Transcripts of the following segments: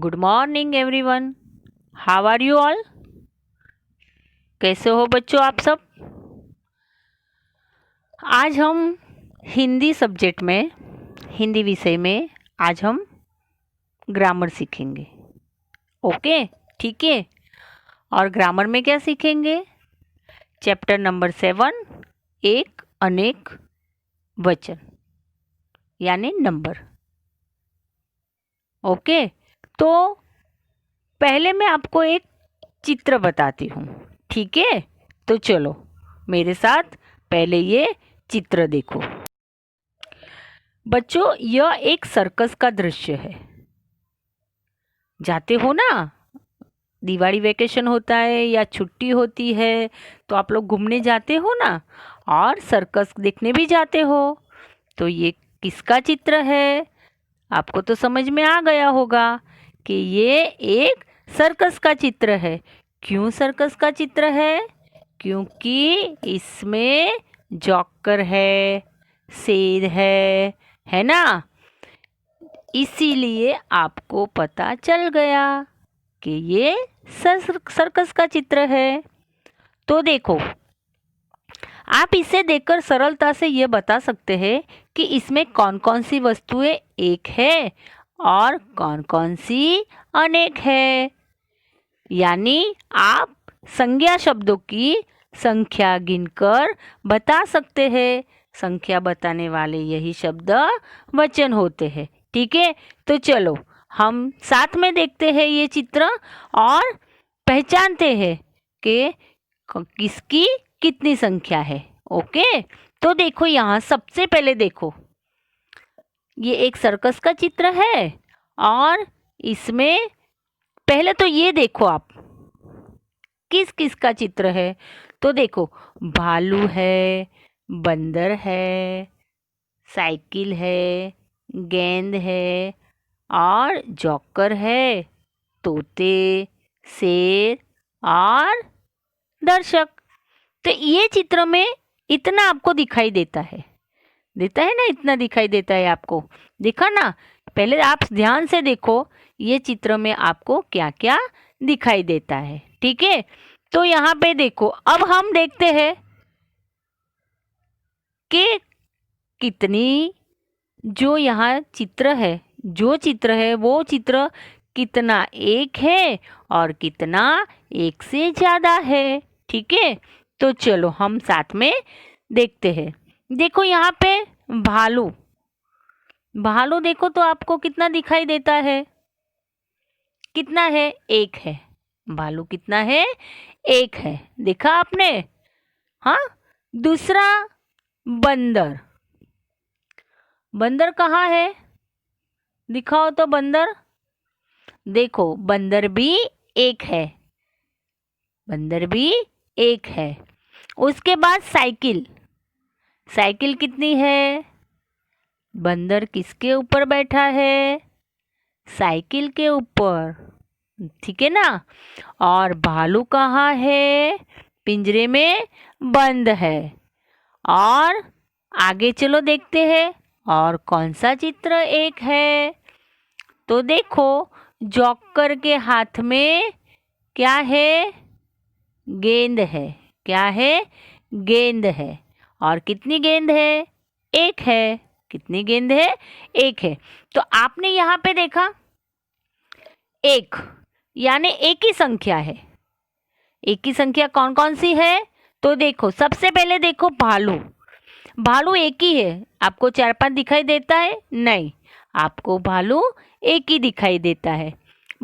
Good morning everyone. How are you all? कैसे हो बच्चों आप सब? आज हम हिंदी सब्जेक्ट में, हिंदी विषय में आज हम ग्रामर सीखेंगे। ओके, ठीक है। और ग्रामर में क्या सीखेंगे? चैप्टर नंबर 7, एक अनेक वचन यानी नंबर। ओके, तो पहले मैं आपको एक चित्र बताती हूँ, ठीक है? तो चलो मेरे साथ पहले ये चित्र देखो। बच्चों, यह एक सर्कस का दृश्य है। जाते हो ना, दिवाली वेकेशन होता है या छुट्टी होती है तो आप लोग घूमने जाते हो ना, और सर्कस देखने भी जाते हो। तो ये किसका चित्र है? आपको तो समझ में आ गया होगा कि ये एक सर्कस का चित्र है। क्यों सर्कस का चित्र है? क्योंकि इसमें जॉकर है, शेर है ना? इसीलिए आपको पता चल गया कि ये सर्कस का चित्र है। तो देखो, आप इसे देखकर सरलता से ये बता सकते हैं कि इसमें कौन कौन सी वस्तुएं एक है और कौन कौन सी अनेक है। यानी आप संज्ञा शब्दों की संख्या गिनकर बता सकते हैं। संख्या बताने वाले यही शब्द वचन होते हैं, ठीक है? तो चलो हम साथ में देखते हैं ये चित्र और पहचानते हैं कि किसकी कितनी संख्या है। ओके, तो देखो यहाँ सबसे पहले देखो, ये एक सर्कस का चित्र है और इसमें पहले तो ये देखो आप किस किस का चित्र है। तो देखो, भालू है, बंदर है, साइकिल है, गेंद है और जॉकर है, तोते, शेर और दर्शक। तो ये चित्र में इतना आपको दिखाई देता है ना, इतना दिखाई देता है आपको। देखा ना? पहले आप ध्यान से देखो ये चित्र में आपको क्या क्या दिखाई देता है, ठीक है? तो यहाँ पे देखो, अब हम देखते हैं कि कितनी जो यहाँ चित्र है, जो चित्र है वो चित्र कितना एक है और कितना एक से ज़्यादा है, ठीक है? तो चलो हम साथ में देखते हैं। देखो यहाँ पे भालू, भालू देखो तो आपको कितना दिखाई देता है? कितना है? एक है। भालू कितना है? एक है। देखा आपने? हाँ। दूसरा, बंदर, बंदर कहाँ है? दिखाओ तो बंदर। देखो, बंदर भी एक है, बंदर भी एक है। उसके बाद साइकिल, साइकिल कितनी है? बंदर किसके ऊपर बैठा है? साइकिल के ऊपर, ठीक है ना? और भालू कहाँ है? पिंजरे में बंद है। और आगे चलो देखते हैं और कौन सा चित्र एक है। तो देखो, जॉकर के हाथ में क्या है? गेंद है। क्या है? गेंद है। और कितनी गेंद है? एक है। कितनी गेंद है? एक है। तो आपने यहाँ पे देखा एक, यानी एक ही संख्या है। एक ही संख्या कौन कौन सी है? तो देखो, सबसे पहले देखो भालू, भालू एक ही है। आपको 4-5 दिखाई देता है? नहीं, आपको भालू एक ही दिखाई देता है।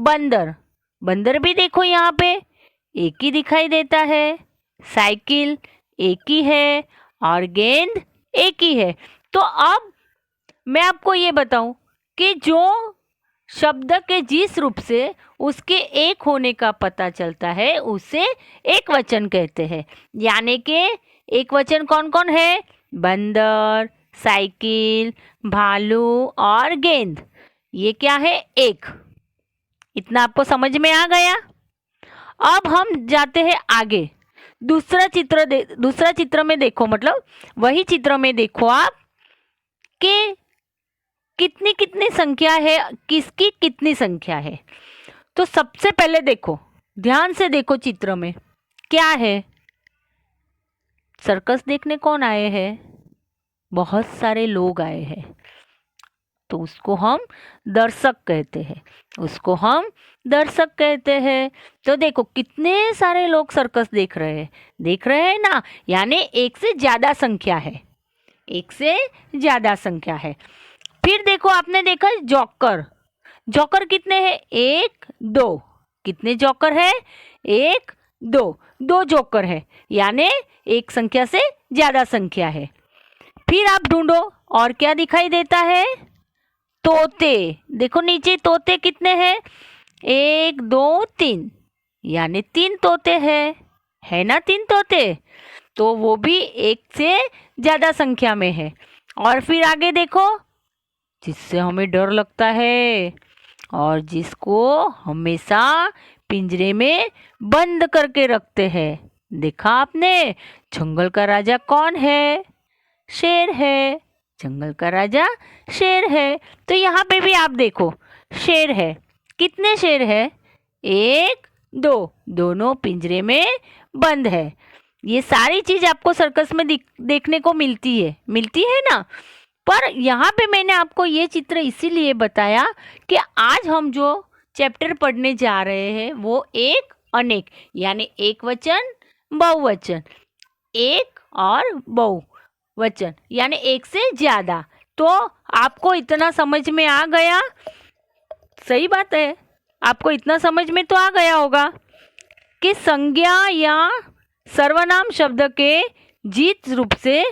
बंदर, बंदर भी देखो यहाँ पे एक ही दिखाई देता है। साइकिल एक ही है और गेंद एक ही है। तो अब मैं आपको ये बताऊं कि जो शब्द के जिस रूप से उसके एक होने का पता चलता है उसे एक वचन कहते हैं। यानी कि एक वचन कौन कौन है? बंदर, साइकिल, भालू और गेंद। ये क्या है? एक। इतना आपको समझ में आ गया? अब हम जाते हैं आगे। दूसरा चित्र में देखो, मतलब वही चित्र में देखो आप कि कितनी कितनी संख्या है, किसकी कितनी संख्या है। तो सबसे पहले देखो, ध्यान से देखो चित्र में क्या है। सर्कस देखने कौन आए हैं? बहुत सारे लोग आए हैं, तो उसको हम दर्शक कहते हैं, उसको हम दर्शक कहते हैं। तो देखो कितने सारे लोग सर्कस देख रहे हैं ना, यानी एक से ज्यादा संख्या है, एक से ज्यादा संख्या है। फिर देखो, आपने देखा जोकर, जोकर कितने हैं? एक दो। कितने जोकर है? एक दो, दो जोकर है, यानी एक संख्या से ज्यादा संख्या है। फिर आप ढूंढो और क्या दिखाई देता है? तोते। देखो नीचे तोते कितने हैं? एक दो तीन, यानी तीन तोते हैं, है ना, तीन तोते। तो वो भी एक से ज्यादा संख्या में है। और फिर आगे देखो, जिससे हमें डर लगता है और जिसको हमेशा पिंजरे में बंद करके रखते हैं। देखा आपने, जंगल का राजा कौन है? शेर है। जंगल का राजा शेर है। तो यहाँ पे भी आप देखो, शेर है। कितने शेर है? एक दो, दोनों पिंजरे में बंद है। ये सारी चीज आपको सर्कस में देखने को मिलती है ना। पर यहाँ पे मैंने आपको ये चित्र इसीलिए बताया कि आज हम जो चैप्टर पढ़ने जा रहे हैं वो एक अनेक, यानी एक वचन बहुवचन, एक और बहुवचन यानी एक से ज्यादा। तो आपको इतना समझ में आ गया? सही बात है, आपको इतना समझ में तो आ गया होगा कि संज्ञा या सर्वनाम शब्द के जिस रूप से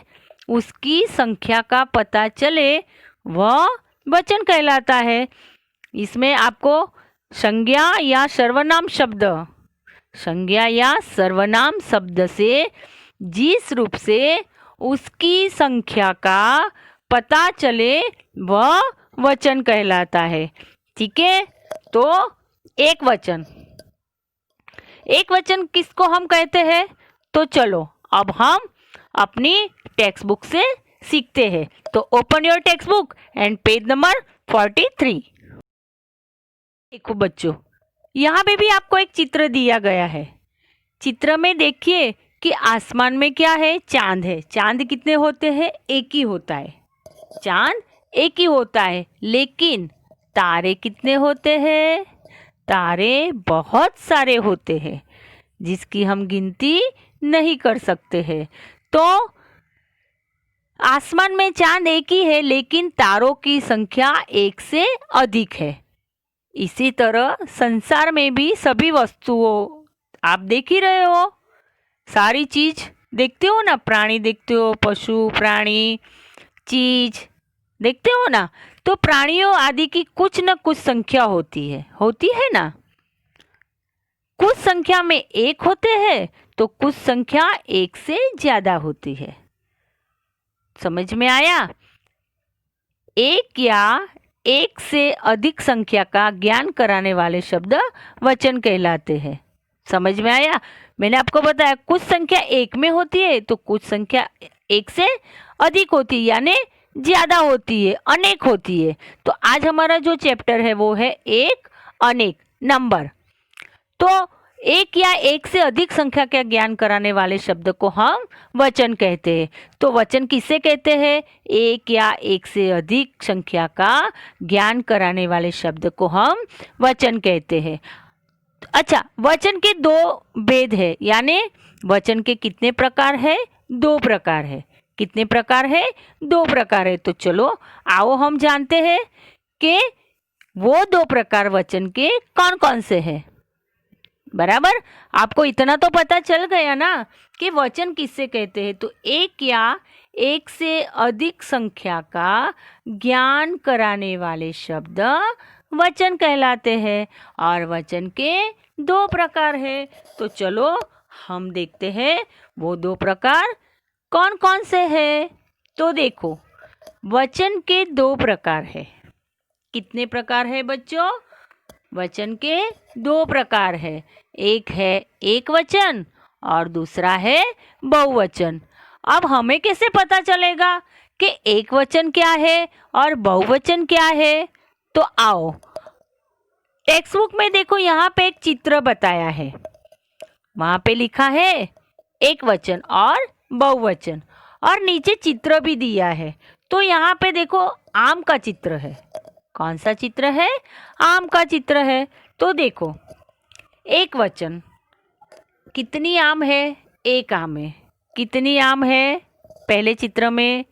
उसकी संख्या का पता चले वह वचन कहलाता है। इसमें आपको संज्ञा या सर्वनाम शब्द, संज्ञा या सर्वनाम शब्द से जिस रूप से उसकी संख्या का पता चले वह वचन कहलाता है। ठीक है, तो एक वचन, एक वचन किसको हम कहते हैं? तो चलो अब हम अपनी टेक्स्ट बुक से सीखते हैं। तो open your text book and page number 43। देखो बच्चों, यहाँ पे भी आपको एक चित्र दिया गया है। चित्र में देखिए कि आसमान में क्या है? चांद है। चांद कितने होते हैं? एक ही होता है, चांद एक ही होता है। लेकिन तारे कितने होते हैं? तारे बहुत सारे होते हैं, जिसकी हम गिनती नहीं कर सकते हैं। तो आसमान में चांद एक ही है, लेकिन तारों की संख्या एक से अधिक है। इसी तरह संसार में भी सभी वस्तुओं, आप देख ही रहे हो, सारी चीज देखते हो ना, प्राणी देखते हो, पशु प्राणी चीज देखते हो ना। तो प्राणियों आदि की कुछ न कुछ संख्या होती है ना। कुछ संख्या में एक होते हैं तो कुछ संख्या एक से ज्यादा होती है। समझ में आया? एक या एक से अधिक संख्या का ज्ञान कराने वाले शब्द वचन कहलाते हैं। समझ में आया? मैंने आपको बताया कुछ संख्या एक में होती है तो कुछ संख्या एक से अधिक होती है, यानी ज्यादा होती है, अनेक होती है। तो आज हमारा जो चैप्टर है वो है एक अनेक नंबर। तो एक या एक से अधिक संख्या का ज्ञान कराने वाले शब्द को हम वचन कहते हैं। तो वचन किसे कहते हैं? एक या एक से अधिक संख्या का ज्ञान कराने वाले शब्द को हम वचन कहते हैं। अच्छा, वचन के दो भेद है, यानी वचन के कितने प्रकार है? दो प्रकार है। कितने प्रकार है? दो प्रकार है। तो चलो आओ हम जानते हैं कि वो दो प्रकार वचन के कौन कौन से हैं। बराबर, आपको इतना तो पता चल गया ना कि वचन किससे कहते हैं। तो एक या एक से अधिक संख्या का ज्ञान कराने वाले शब्द वचन कहलाते हैं। और वचन के दो प्रकार है। तो चलो हम देखते हैं वो दो प्रकार कौन कौन से हैं। तो देखो, वचन के दो प्रकार है। कितने प्रकार है बच्चों? वचन के दो प्रकार है। एक है एक वचन और दूसरा है बहुवचन। अब हमें कैसे पता चलेगा कि एक वचन क्या है और बहुवचन क्या है। तो आओ, टेक्स्ट बुक में देखो, यहाँ पे एक चित्र बताया है, वहां पे लिखा है एक वचन और बहुवचन, और नीचे चित्र भी दिया है। तो यहाँ पे देखो आम का चित्र है। कौन सा चित्र है? आम का चित्र है। तो देखो, एक वचन, कितनी आम है? एक आम है। कितनी आम है? पहले चित्र में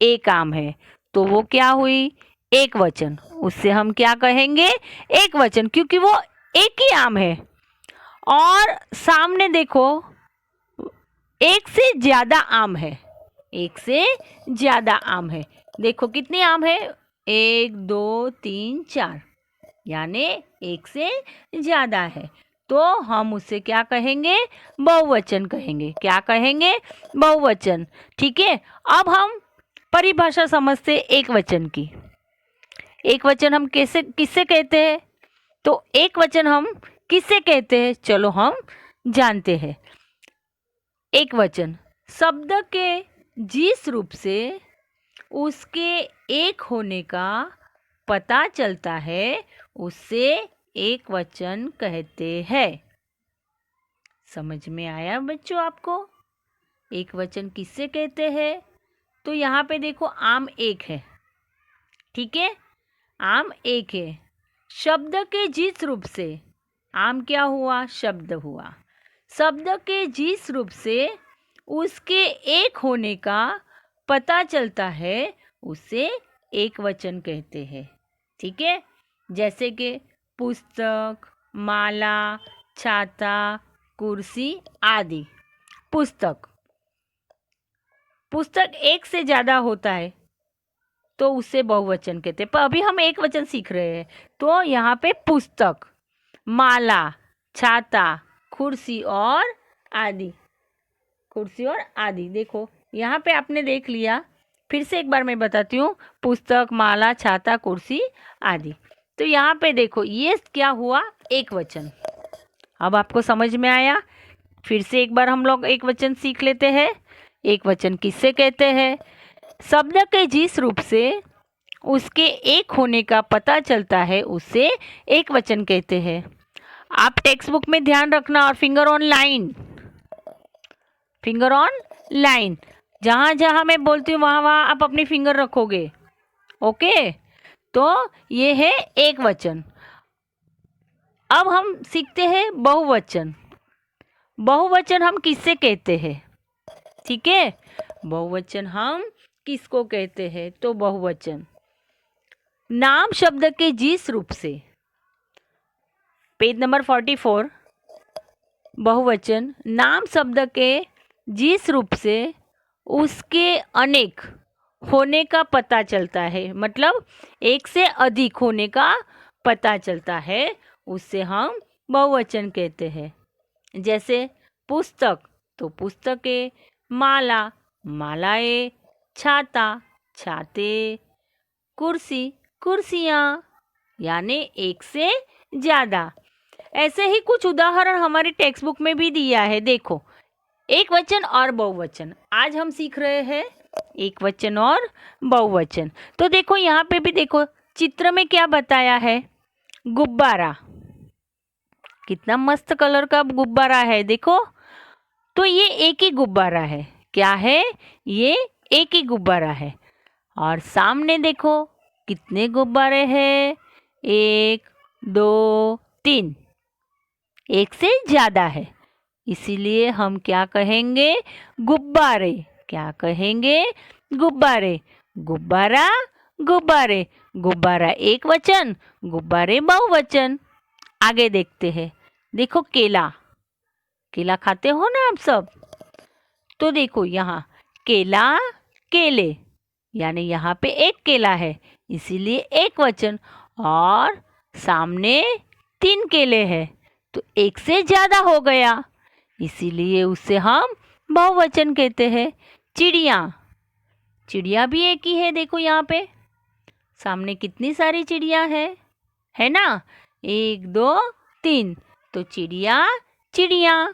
एक आम है, तो वो क्या हुई? एक वचन। उससे हम क्या कहेंगे? एक वचन, क्योंकि वो एक ही आम है। और सामने देखो, एक से ज्यादा आम है। एक से ज्यादा आम है। देखो कितनी आम है? 1 2 3 4, यानी एक से ज्यादा है। तो हम उसे क्या कहेंगे? बहुवचन कहेंगे। क्या कहेंगे? बहुवचन। ठीक है। अब हम परिभाषा समझते एक वचन की। एक वचन हम कैसे किससे कहते हैं? तो एक वचन हम किससे कहते हैं, चलो हम जानते हैं। एक वचन शब्द के जिस रूप से उसके एक होने का पता चलता है, उससे एक वचन कहते हैं। समझ में आया बच्चों आपको? एक वचन किससे कहते हैं? तो यहाँ पे देखो आम एक है। ठीक है, आम एक है। शब्द के जिस रूप से, आम क्या हुआ? शब्द हुआ। शब्द के जिस रूप से उसके एक होने का पता चलता है, उसे एक वचन कहते हैं। ठीक है, जैसे कि पुस्तक, माला, छाता, कुर्सी आदि। पुस्तक, पुस्तक एक से ज़्यादा होता है तो उसे बहुवचन कहते हैं, पर अभी हम एक वचन सीख रहे हैं। तो यहाँ पे पुस्तक, माला, छाता, कुर्सी और आदि। कुर्सी और आदि। देखो यहाँ पे आपने देख लिया, फिर से एक बार मैं बताती हूँ। पुस्तक, माला, छाता, कुर्सी आदि। तो यहाँ पे देखो ये क्या हुआ? एक वचन। अब आपको समझ में आया? फिर से एक बार हम लोग एक वचन सीख लेते हैं। एक वचन किससे कहते हैं? शब्द के जिस रूप से उसके एक होने का पता चलता है, उसे एक वचन कहते हैं। आप टेक्स्ट बुक में ध्यान रखना, और finger on line, finger on line, जहाँ जहाँ मैं बोलती हूँ वहाँ वहाँ आप अपनी फिंगर रखोगे। ओके, तो ये है एक वचन। अब हम सीखते हैं बहुवचन। बहुवचन हम किससे कहते हैं? ठीक है, बहुवचन हम किसको कहते हैं? तो बहुवचन नाम शब्द के जिस रूप से, पेज नंबर 44, बहुवचन नाम शब्द के जिस रूप से उसके अनेक होने का पता चलता है, मतलब एक से अधिक होने का पता चलता है, उससे हम बहुवचन कहते हैं। जैसे पुस्तक, तो पुस्तकें, माला, मालाएं, छाता, छाते, कुर्सी, कुर्सियाँ, यानी एक से ज़्यादा। ऐसे ही कुछ उदाहरण हमारी टेक्स्ट बुक में भी दिया है। देखो, एक वचन और बहुवचन। आज हम सीख रहे हैं एक वचन और बहुवचन। तो देखो यहाँ पे भी देखो, चित्र में क्या बताया है? गुब्बारा। कितना मस्त कलर का गुब्बारा है, देखो। तो ये एक ही गुब्बारा है। क्या है? ये एक ही गुब्बारा है। और सामने देखो कितने गुब्बारे हैं? 1 2 3, एक से ज़्यादा है, इसीलिए हम क्या कहेंगे? गुब्बारे। क्या कहेंगे? गुब्बारे। गुब्बारा, गुब्बारे। गुब्बारा एक वचन, गुब्बारे बहुवचन। आगे देखते हैं। देखो केला, केला खाते हो ना आप सब? तो देखो यहाँ केला, केले, यानी यहाँ पे एक केला है, इसीलिए एक वचन। और सामने 3 केले हैं, तो एक से ज़्यादा हो गया, इसीलिए उसे हम बहुवचन कहते हैं। चिड़िया, चिड़िया भी एक ही है। देखो यहाँ पे सामने कितनी सारी चिड़िया है ना? 1 2 3, तो चिड़िया, चिड़िया।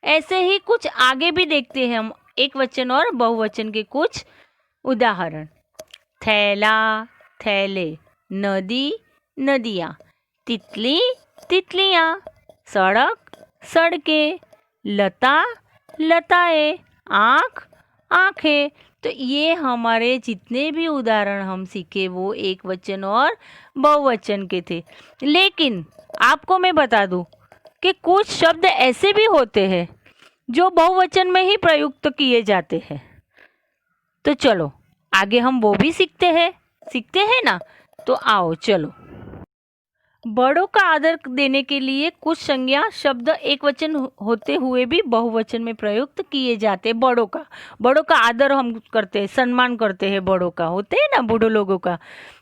ऐसे ही कुछ आगे भी देखते हैं हम, एक वचन और बहुवचन के कुछ उदाहरण, थैला, थैले, नदी, नदियाँ, तितली, तितलियाँ, सड़क, सड़कें, लता, लताएं, आँख, आँखें। तो ये हमारे जितने भी उदाहरण हम सीखे वो एक वचन और बहुवचन के थे। लेकिन आपको मैं बता दूं कि कुछ शब्द ऐसे भी होते हैं जो बहुवचन में ही प्रयुक्त किए जाते हैं। तो चलो आगे हम वो भी सीखते हैं ना। तो आओ चलो। बड़ों का आदर देने के लिए कुछ संज्ञा शब्द एक वचन होते हुए भी बहुवचन में प्रयुक्त किए जाते हैं। बड़ों का आदर हम करते हैं, सम्मान करते हैं, बड़ों का होते हैं ना, बूढ़ों लोगों का।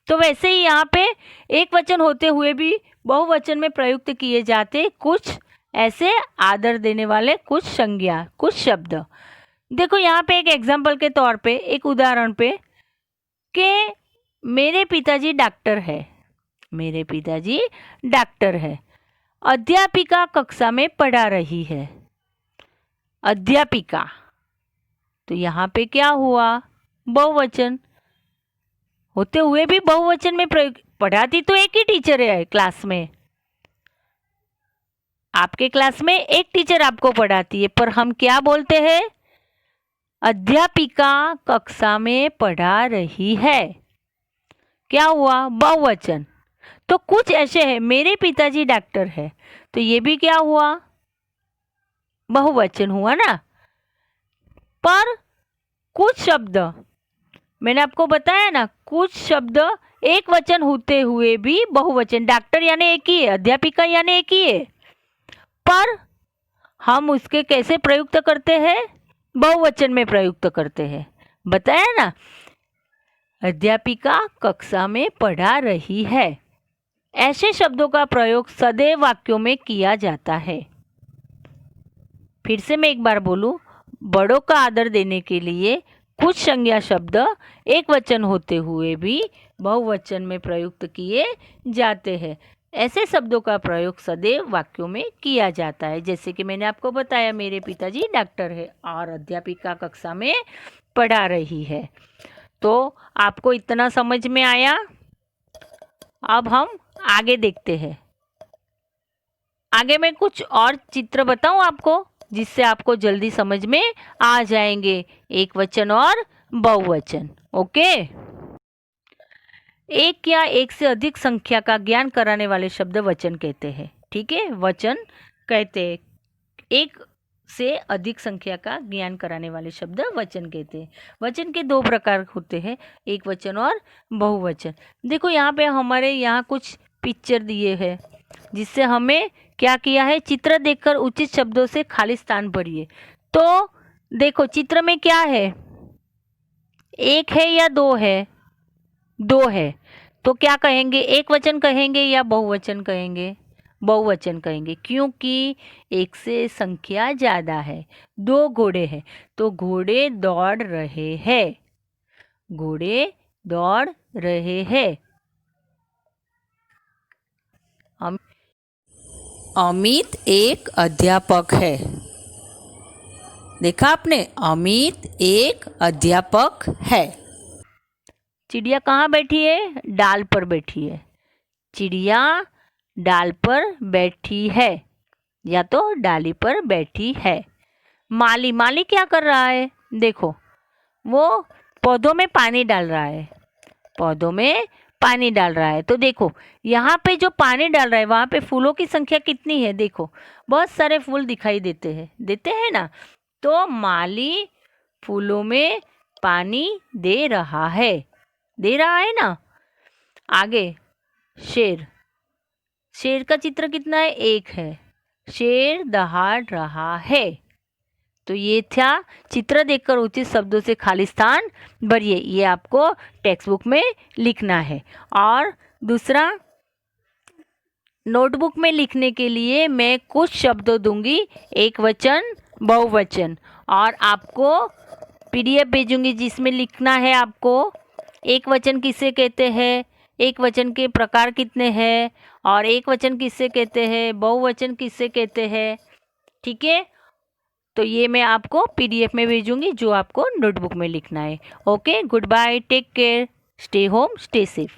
तो वैसे ही यहाँ पे एक वचन होते हुए भी बहुवचन में प्रयुक्त किए जाते कुछ ऐसे आदर देने वाले कुछ संज्ञा, कुछ शब्द। देखो यहाँ पे एक एग्जाम्पल के तौर पे, एक उदाहरण पे, कि मेरे पिताजी डॉक्टर है। मेरे पिताजी डॉक्टर है। अध्यापिका कक्षा में पढ़ा रही है। अध्यापिका, तो यहाँ पे क्या हुआ? बहुवचन होते हुए भी बहुवचन में प्रयोग। पढ़ाती तो एक ही टीचर है क्लास में, आपके क्लास में एक टीचर आपको पढ़ाती है, पर हम क्या बोलते हैं? अध्यापिका कक्षा में पढ़ा रही है। क्या हुआ? बहुवचन। तो कुछ ऐसे हैं, मेरे पिताजी डॉक्टर है, तो ये भी क्या हुआ? बहुवचन हुआ ना। पर कुछ शब्द मैंने आपको बताया ना, कुछ शब्द एक वचन होते हुए भी बहुवचन, डॉक्टर यानी एक ही है, अध्यापिका यानी एक ही है, पर हम उसके कैसे प्रयुक्त करते हैं? बहुवचन में प्रयुक्त करते हैं। बताया ना, अध्यापिका कक्षा में पढ़ा रही है। ऐसे शब्दों का प्रयोग सदैव वाक्यों में किया जाता है। फिर से मैं एक बार बोलूं, बड़ों का आदर देने के लिए कुछ संज्ञा शब्द एक वचन होते हुए भी बहुवचन में प्रयुक्त किए जाते हैं। ऐसे शब्दों का प्रयोग सदैव वाक्यों में किया जाता है। जैसे कि मैंने आपको बताया, मेरे पिताजी डॉक्टर है और अध्यापिका कक्षा में पढ़ा रही है। तो आपको इतना समझ में आया? अब हम आगे देखते हैं। आगे मैं कुछ और चित्र बताऊं आपको, जिससे आपको जल्दी समझ में आ जाएंगे एक वचन और बहुवचन। ओके। एक या एक से अधिक संख्या का ज्ञान कराने वाले शब्द वचन कहते हैं। ठीक है, वचन कहते हैं। एक से अधिक संख्या का ज्ञान कराने वाले शब्द वचन कहते हैं। वचन के दो प्रकार होते हैं, एक वचन और बहुवचन। देखो यहाँ पे हमारे यहाँ कुछ पिक्चर दिए हैं, जिससे हमें क्या किया है? चित्र देखकर उचित शब्दों से खाली स्थान भरिए। तो देखो चित्र में क्या है? एक है या दो है? दो है। तो क्या कहेंगे? एक वचन कहेंगे या बहुवचन कहेंगे? बहुवचन कहेंगे, क्योंकि एक से संख्या ज़्यादा है। दो घोड़े हैं, तो घोड़े दौड़ रहे हैं। घोड़े दौड़ रहे हैं। अमित एक अध्यापक है। देखा आपने? अमित एक अध्यापक है। चिड़िया कहाँ बैठी है? डाल पर बैठी है। चिड़िया डाल पर बैठी है, या तो डाली पर बैठी है। माली क्या कर रहा है? देखो, वो पौधों में पानी डाल रहा है। पौधों में पानी डाल रहा है। तो देखो यहाँ पे जो पानी डाल रहा है वहाँ पे फूलों की संख्या कितनी है? देखो बहुत सारे फूल दिखाई देते हैं ना। तो माली फूलों में पानी दे रहा है ना। आगे शेर का चित्र कितना है? एक है। शेर दहाड़ रहा है। तो ये था, चित्र देखकर उचित शब्दों से खाली स्थान भरिए। ये आपको टेक्स्ट बुक में लिखना है। और दूसरा, नोटबुक में लिखने के लिए मैं कुछ शब्द दूंगी, एक वचन, बहुवचन, और आपको पीडीएफ भेजूंगी जिसमें लिखना है आपको एक वचन किसे कहते हैं, एक वचन के प्रकार कितने हैं, और एक वचन किससे कहते हैं, बहुवचन किससे कहते हैं। ठीक है, तो ये मैं आपको PDF में भेजूंगी जो आपको नोटबुक में लिखना है। Okay, goodbye, take care, stay home, stay safe.